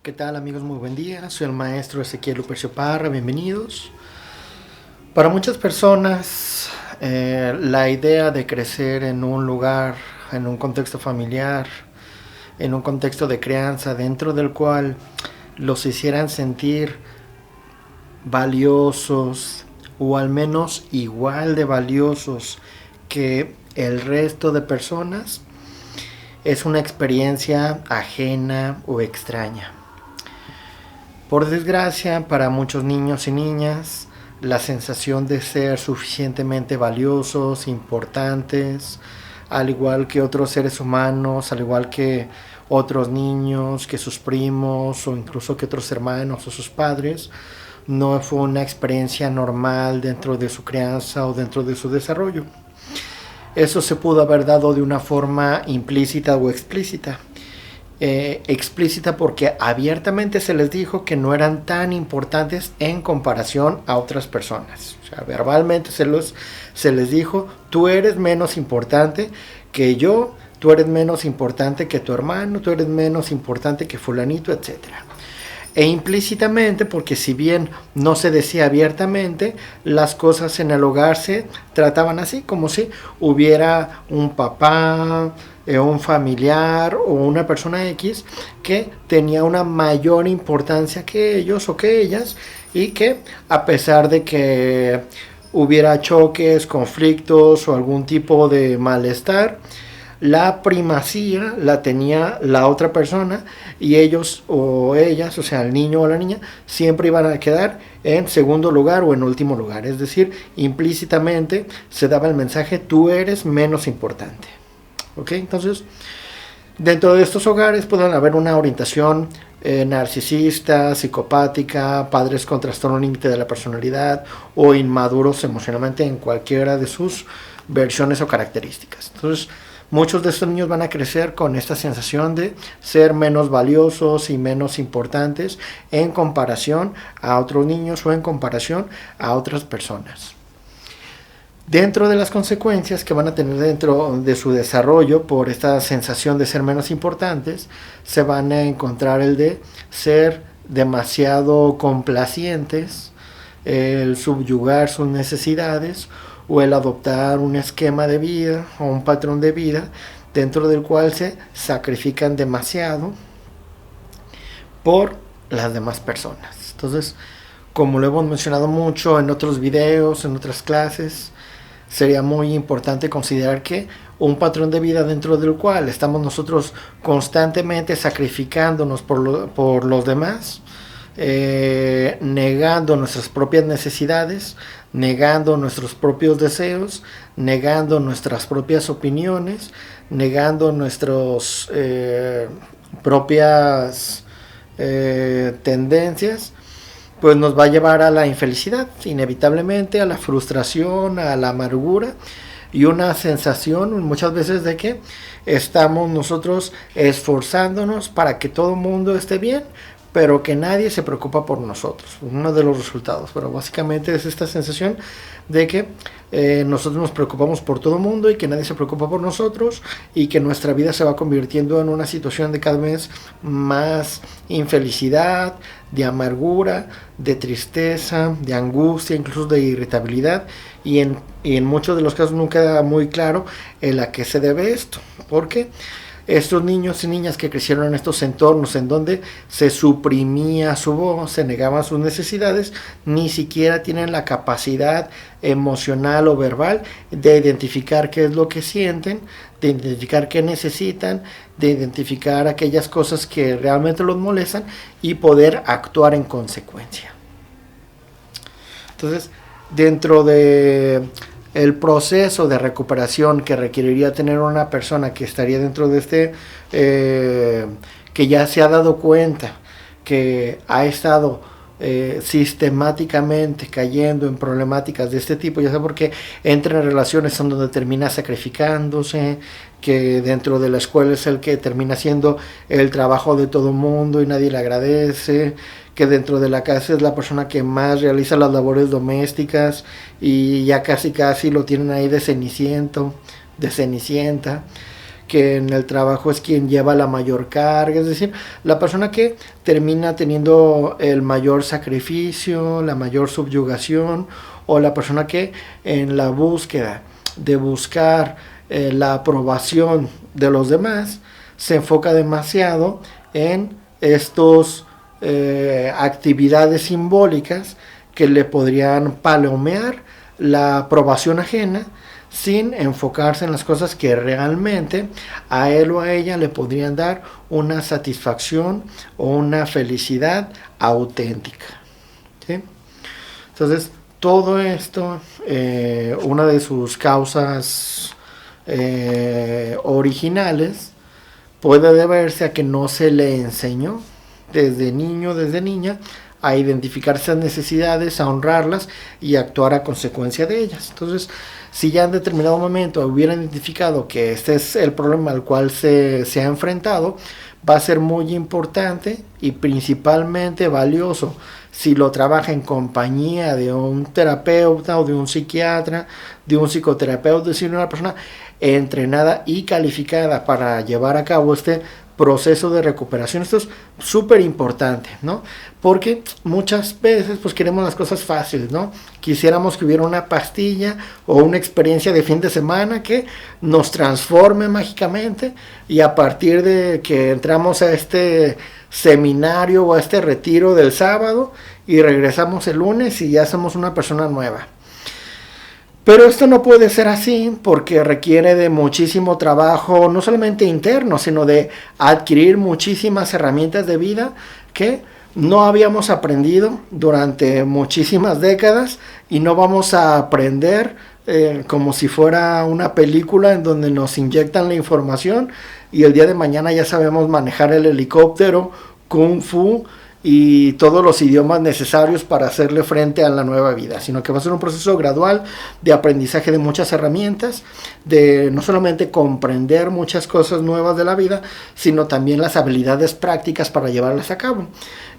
¿Qué tal amigos? Muy buen día. Soy el maestro Ezequiel Lupercio Parra. Bienvenidos. Para muchas personas, la idea de crecer en un lugar, en un contexto familiar, en un contexto de crianza, dentro del cual los hicieran sentir valiosos o al menos igual de valiosos que el resto de personas, es una experiencia ajena o extraña. Por desgracia, para muchos niños y niñas, la sensación de ser suficientemente valiosos, importantes, al igual que otros seres humanos, al igual que otros niños, que sus primos o incluso que otros hermanos o sus padres, no fue una experiencia normal dentro de su crianza o dentro de su desarrollo. Eso se pudo haber dado de una forma implícita o explícita. Explícita porque abiertamente se les dijo que no eran tan importantes en comparación a otras personas. O sea, verbalmente se les dijo, tú eres menos importante que yo, tú eres menos importante que tu hermano, tú eres menos importante que fulanito, etcétera. E implícitamente, porque si bien no se decía abiertamente, las cosas en el hogar se trataban así, como si hubiera un papá, un familiar o una persona X que tenía una mayor importancia que ellos o que ellas, y que a pesar de que hubiera choques, conflictos o algún tipo de malestar, la primacía la tenía la otra persona y ellos o ellas, o sea, el niño o la niña, siempre iban a quedar en segundo lugar o en último lugar. Es decir, implícitamente se daba el mensaje, tú eres menos importante. ¿Ok? Entonces, dentro de estos hogares pueden haber una orientación narcisista, psicopática, padres con trastorno límite de la personalidad o inmaduros emocionalmente en cualquiera de sus versiones o características. Entonces, muchos de estos niños van a crecer con esta sensación de ser menos valiosos y menos importantes en comparación a otros niños o en comparación a otras personas. Dentro de las consecuencias que van a tener dentro de su desarrollo por esta sensación de ser menos importantes, se van a encontrar el de ser demasiado complacientes, el subyugar sus necesidades o el adoptar un esquema de vida o un patrón de vida dentro del cual se sacrifican demasiado por las demás personas. Entonces, como lo hemos mencionado mucho en otros videos, en otras clases, sería muy importante considerar que un patrón de vida dentro del cual estamos nosotros constantemente sacrificándonos por los demás, negando nuestras propias necesidades, negando nuestros propios deseos, negando nuestras propias opiniones, negando nuestras propias tendencias, pues nos va a llevar a la infelicidad, inevitablemente, a la frustración, a la amargura y una sensación muchas veces de que estamos nosotros esforzándonos para que todo el mundo esté bien, pero que nadie se preocupa por nosotros. Uno de los resultados, pero básicamente es esta sensación de que nosotros nos preocupamos por todo el mundo y que nadie se preocupa por nosotros, y que nuestra vida se va convirtiendo en una situación de cada vez más infelicidad, de amargura, de tristeza, de angustia, incluso de irritabilidad, y en muchos de los casos nunca queda muy claro a qué se debe esto, porque estos niños y niñas que crecieron en estos entornos en donde se suprimía su voz, se negaban sus necesidades, ni siquiera tienen la capacidad emocional o verbal de identificar qué es lo que sienten, de identificar qué necesitan, de identificar aquellas cosas que realmente los molestan y poder actuar en consecuencia. Entonces, dentro de el proceso de recuperación que requeriría tener una persona que estaría dentro de que ya se ha dado cuenta que ha estado sistemáticamente cayendo en problemáticas de este tipo, ya sea porque entra en relaciones en donde termina sacrificándose, que dentro de la escuela es el que termina haciendo el trabajo de todo el mundo y nadie le agradece, que dentro de la casa es la persona que más realiza las labores domésticas y ya casi lo tienen ahí de ceniciento, de cenicienta, que en el trabajo es quien lleva la mayor carga, es decir, la persona que termina teniendo el mayor sacrificio, la mayor subyugación, o la persona que en la búsqueda de buscar la aprobación de los demás se enfoca demasiado en estos actividades simbólicas que le podrían palomear la aprobación ajena, sin enfocarse en las cosas que realmente a él o a ella le podrían dar una satisfacción o una felicidad auténtica, ¿sí? Entonces, todo esto, una de sus causas originales puede deberse a que no se le enseñó desde niño, desde niña, a identificar esas necesidades, a honrarlas y a actuar a consecuencia de ellas. Entonces, si ya en determinado momento hubieran identificado que este es el problema al cual se ha enfrentado, va a ser muy importante y principalmente valioso si lo trabaja en compañía de un terapeuta o de un psiquiatra, de un psicoterapeuta, es decir, una persona entrenada y calificada para llevar a cabo este proceso de recuperación. Esto es súper importante, ¿no? Porque muchas veces pues queremos las cosas fáciles, ¿no? Quisiéramos que hubiera una pastilla o una experiencia de fin de semana que nos transforme mágicamente, y a partir de que entramos a este seminario o a este retiro del sábado y regresamos el lunes y ya somos una persona nueva. Pero esto no puede ser así, porque requiere de muchísimo trabajo, no solamente interno, sino de adquirir muchísimas herramientas de vida que no habíamos aprendido durante muchísimas décadas, y no vamos a aprender como si fuera una película en donde nos inyectan la información y el día de mañana ya sabemos manejar el helicóptero, kung fu y todos los idiomas necesarios para hacerle frente a la nueva vida, sino que va a ser un proceso gradual de aprendizaje de muchas herramientas, de no solamente comprender muchas cosas nuevas de la vida, sino también las habilidades prácticas para llevarlas a cabo.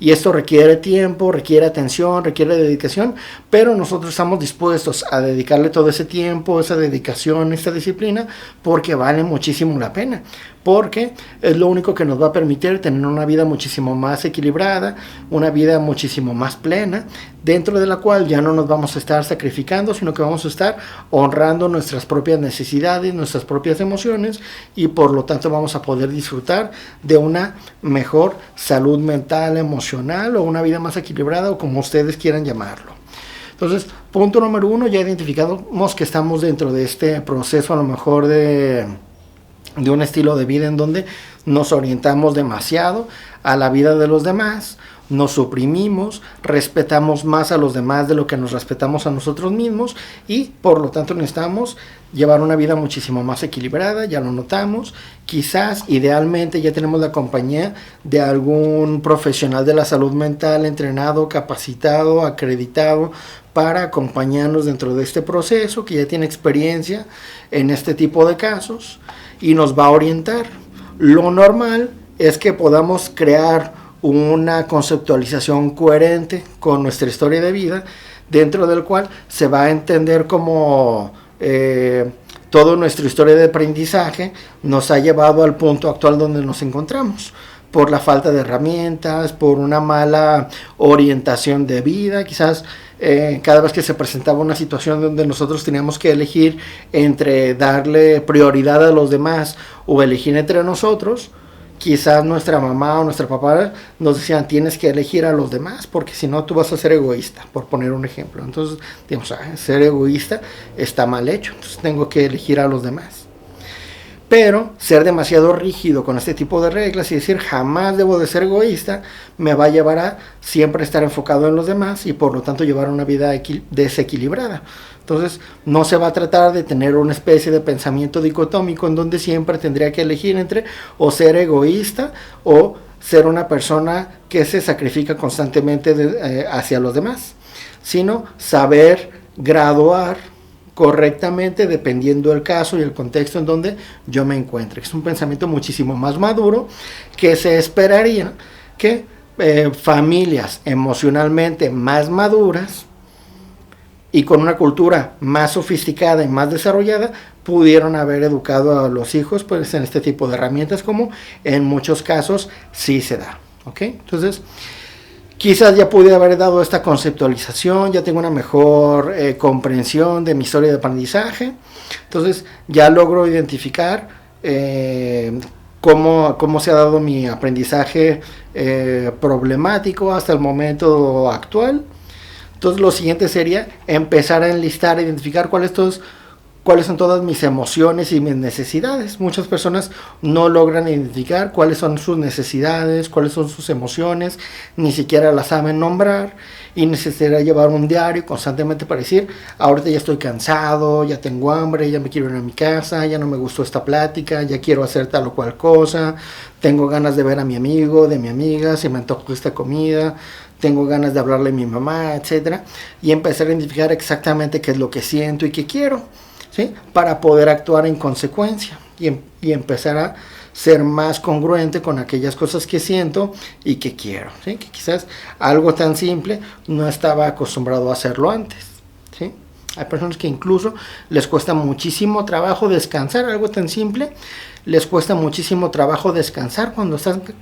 Y esto requiere tiempo, requiere atención, requiere dedicación, pero nosotros estamos dispuestos a dedicarle todo ese tiempo, esa dedicación, esta disciplina, porque vale muchísimo la pena, porque es lo único que nos va a permitir tener una vida muchísimo más equilibrada, una vida muchísimo más plena, dentro de la cual ya no nos vamos a estar sacrificando, sino que vamos a estar honrando nuestras propias necesidades, nuestras propias emociones, y por lo tanto vamos a poder disfrutar de una mejor salud mental, emocional, o una vida más equilibrada, o como ustedes quieran llamarlo. Entonces, punto número 1, ya identificamos que estamos dentro de este proceso a lo mejor de un estilo de vida en donde nos orientamos demasiado a la vida de los demás, nos suprimimos, respetamos más a los demás de lo que nos respetamos a nosotros mismos, y por lo tanto necesitamos llevar una vida muchísimo más equilibrada. Ya lo notamos, quizás idealmente ya tenemos la compañía de algún profesional de la salud mental entrenado, capacitado, acreditado para acompañarnos dentro de este proceso, que ya tiene experiencia en este tipo de casos y nos va a orientar. Lo normal es que podamos crear una conceptualización coherente con nuestra historia de vida, dentro del cual se va a entender como toda nuestra historia de aprendizaje nos ha llevado al punto actual donde nos encontramos, por la falta de herramientas, por una mala orientación de vida. Quizás cada vez que se presentaba una situación donde nosotros teníamos que elegir entre darle prioridad a los demás o elegir entre nosotros, quizás nuestra mamá o nuestra papá nos decían: tienes que elegir a los demás, porque si no tú vas a ser egoísta, por poner un ejemplo. Entonces, digamos, ser egoísta está mal hecho, entonces tengo que elegir a los demás. Pero ser demasiado rígido con este tipo de reglas y decir jamás debo de ser egoísta, me va a llevar a siempre estar enfocado en los demás, y por lo tanto llevar una vida desequilibrada. Entonces no se va a tratar de tener una especie de pensamiento dicotómico en donde siempre tendría que elegir entre o ser egoísta o ser una persona que se sacrifica constantemente hacia los demás, sino saber graduar correctamente dependiendo del caso y el contexto en donde yo me encuentre. Es un pensamiento muchísimo más maduro, que se esperaría que familias emocionalmente más maduras y con una cultura más sofisticada y más desarrollada pudieron haber educado a los hijos pues en este tipo de herramientas, como en muchos casos sí se da, ¿ok? Entonces quizás ya pude haber dado esta conceptualización, ya tengo una mejor comprensión de mi historia de aprendizaje, entonces ya logro identificar cómo se ha dado mi aprendizaje problemático hasta el momento actual. Entonces lo siguiente sería empezar a enlistar, identificar cuáles son todas mis emociones y mis necesidades. Muchas personas no logran identificar cuáles son sus necesidades, cuáles son sus emociones, ni siquiera las saben nombrar, y necesitaría llevar un diario constantemente para decir, ahorita ya estoy cansado, ya tengo hambre, ya me quiero ir a mi casa, ya no me gustó esta plática, ya quiero hacer tal o cual cosa, tengo ganas de ver a mi amigo, de mi amiga, se me antojó esta comida, tengo ganas de hablarle a mi mamá, etcétera, y empezar a identificar exactamente qué es lo que siento y qué quiero, ¿sí? Para poder actuar en consecuencia y empezar a ser más congruente con aquellas cosas que siento y que quiero, ¿sí? Que quizás algo tan simple no estaba acostumbrado a hacerlo antes, ¿sí? Hay personas que incluso les cuesta muchísimo trabajo descansar, algo tan simple, les cuesta muchísimo trabajo descansar cuando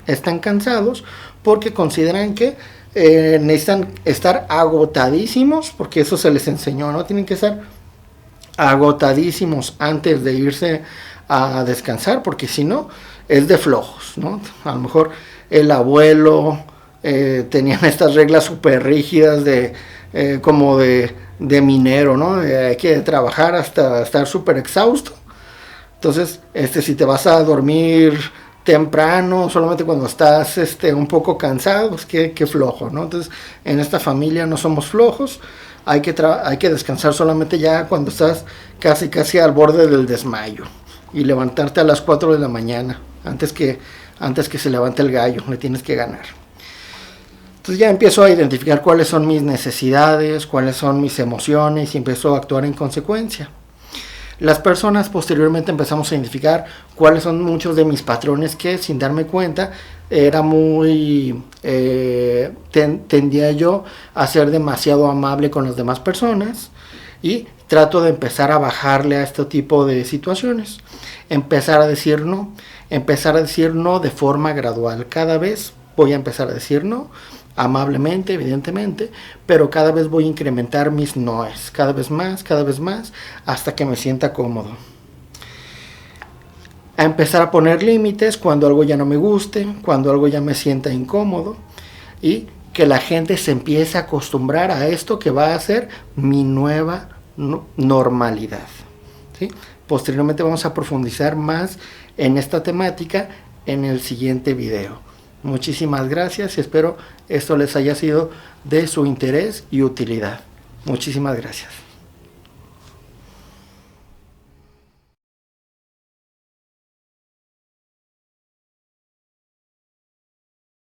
están cansados, porque consideran que necesitan estar agotadísimos, porque eso se les enseñó, ¿no? Tienen que estar agotadísimos antes de irse a descansar, porque si no, es de flojos, ¿no? A lo mejor el abuelo tenían estas reglas súper rígidas como de minero, ¿no? Hay que trabajar hasta estar súper exhausto. Entonces, si te vas a dormir temprano, solamente cuando estás un poco cansado, pues qué flojo, ¿no? Entonces, en esta familia no somos flojos, hay que descansar solamente ya cuando estás casi al borde del desmayo, y levantarte a las 4 de la mañana, antes que se levante el gallo, le tienes que ganar. Entonces ya empiezo a identificar cuáles son mis necesidades, cuáles son mis emociones, y empiezo a actuar en consecuencia. Las personas posteriormente empezamos a identificar cuáles son muchos de mis patrones que, sin darme cuenta, era muy tendía yo a ser demasiado amable con las demás personas, y trato de empezar a bajarle a este tipo de situaciones, empezar a decir no de forma gradual. Cada vez voy a empezar a decir no, amablemente, evidentemente, pero cada vez voy a incrementar mis noes, cada vez más, hasta que me sienta cómodo. A empezar a poner límites cuando algo ya no me guste, cuando algo ya me sienta incómodo, y que la gente se empiece a acostumbrar a esto que va a ser mi nueva normalidad, ¿sí? Posteriormente vamos a profundizar más en esta temática en el siguiente video. Muchísimas gracias y espero esto les haya sido de su interés y utilidad. Muchísimas gracias.